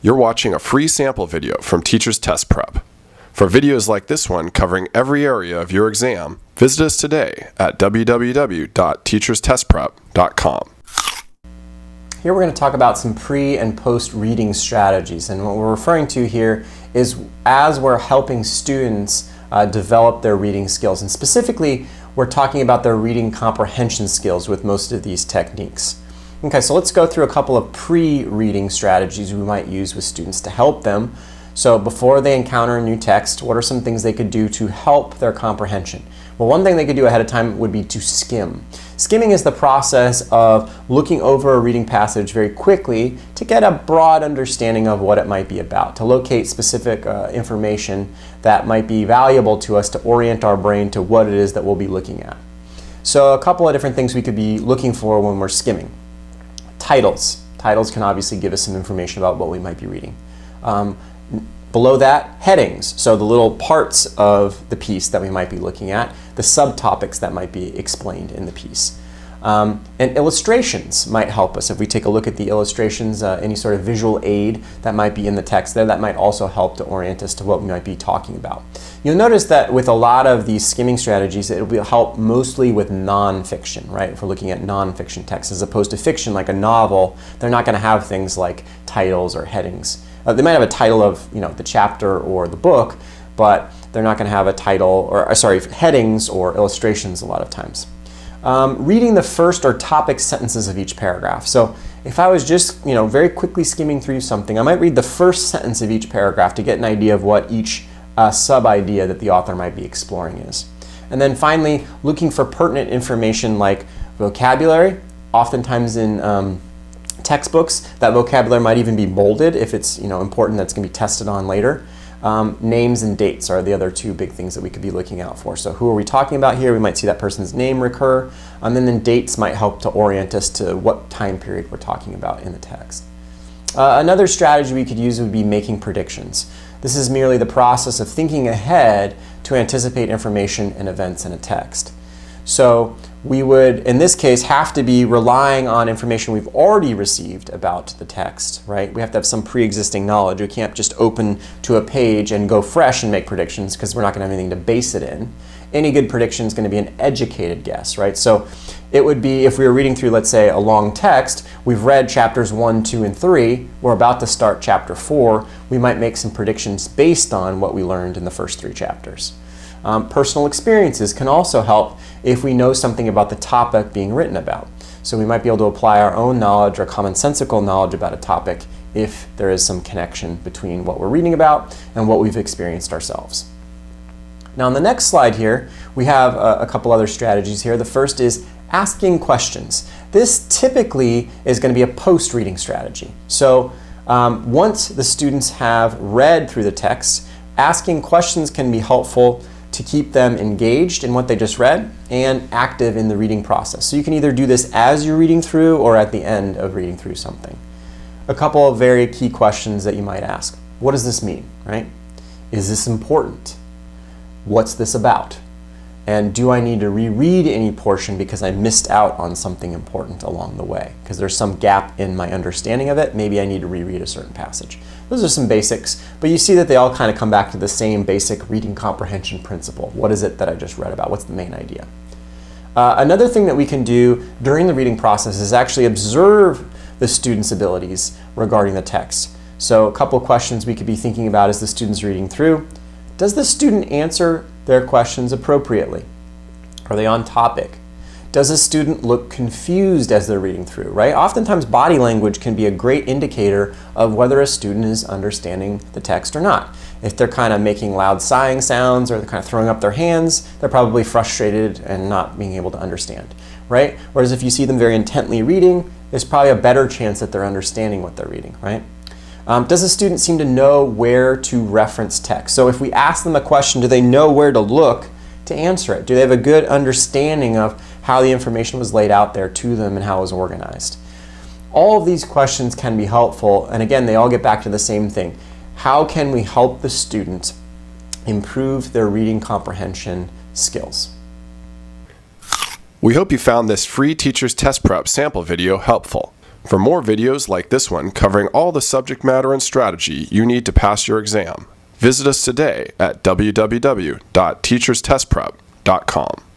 You're watching a free sample video from Teacher's Test Prep. For videos like this one covering every area of your exam, visit us today at www.teacherstestprep.com. Here we're going to talk about some pre- and post-reading strategies, and what we're referring to here is as we're helping students develop their reading skills, and specifically we're talking about their reading comprehension skills with most of these techniques. Okay, so let's go through a couple of pre-reading strategies we might use with students to help them. So before they encounter a new text, what are some things they could do to help their comprehension? Well, one thing they could do ahead of time would be to skim. Skimming is the process of looking over a reading passage very quickly to get a broad understanding of what it might be about, to locate specific information that might be valuable to us to orient our brain to what it is that we'll be looking at. So a couple of different things we could be looking for when we're skimming. Titles. Titles can obviously give us some information about what we might be reading. Below that, headings, so the little parts of the piece that we might be looking at, the subtopics that might be explained in the piece. And illustrations might help us. If we take a look at the illustrations, any sort of visual aid that might be in the text there, that might also help to orient us to what we might be talking about. You'll notice that with a lot of these skimming strategies, it will help mostly with nonfiction, right? If we're looking at nonfiction text, as opposed to fiction like a novel, they're not going to have things like titles or headings. They might have a title of, the chapter or the book, but they're not going to have a title or headings or illustrations a lot of times. Reading the first or topic sentences of each paragraph. So if I was just very quickly skimming through something, I might read the first sentence of each paragraph to get an idea of what each sub-idea that the author might be exploring is. And then finally, looking for pertinent information like vocabulary. Oftentimes in textbooks, that vocabulary might even be bolded if it's important, that's going to be tested on later. Names and dates are the other two big things that we could be looking out for. So who are we talking about here? We might see that person's name recur, and then dates might help to orient us to what time period we're talking about in the text. Another strategy we could use would be making predictions. This is merely the process of thinking ahead to anticipate information and events in a text. So we would, in this case, have to be relying on information we've already received about the text, right? We have to have some pre-existing knowledge. We can't just open to a page and go fresh and make predictions because we're not going to have anything to base it in. Any good prediction is going to be an educated guess, right? So it would be, if we were reading through, let's say, a long text, we've read chapters 1, 2, and 3, we're about to start chapter 4, we might make some predictions based on what we learned in the first 3 chapters. Personal experiences can also help if we know something about the topic being written about. So we might be able to apply our own knowledge or commonsensical knowledge about a topic if there is some connection between what we're reading about and what we've experienced ourselves. Now on the next slide here, we have a couple other strategies here. The first is asking questions. This typically is going to be a post-reading strategy. So once the students have read through the text, asking questions can be helpful to keep them engaged in what they just read and active in the reading process. So you can either do this as you're reading through or at the end of reading through something. A couple of very key questions that you might ask. What does this mean, right? Is this important? What's this about? And do I need to reread any portion because I missed out on something important along the way? Because there's some gap in my understanding of it, maybe I need to reread a certain passage. Those are some basics, but you see that they all kind of come back to the same basic reading comprehension principle. What is it that I just read about? What's the main idea? Another thing that we can do during the reading process is actually observe the student's abilities regarding the text. So a couple of questions we could be thinking about as the student's reading through. Does the student answer their questions appropriately? Are they on topic? Does a student look confused as they're reading through, right? Oftentimes body language can be a great indicator of whether a student is understanding the text or not. If they're kind of making loud sighing sounds or they're kind of throwing up their hands, they're probably frustrated and not being able to understand, right? Whereas if you see them very intently reading, there's probably a better chance that they're understanding what they're reading, right? Does a student seem to know where to reference text? So if we ask them a question, do they know where to look to answer it? Do they have a good understanding of how the information was laid out there to them and how it was organized? All of these questions can be helpful, and again, they all get back to the same thing. How can we help the student improve their reading comprehension skills? We hope you found this free Teacher's Test Prep sample video helpful. For more videos like this one covering all the subject matter and strategy you need to pass your exam, visit us today at www.teacherstestprep.com.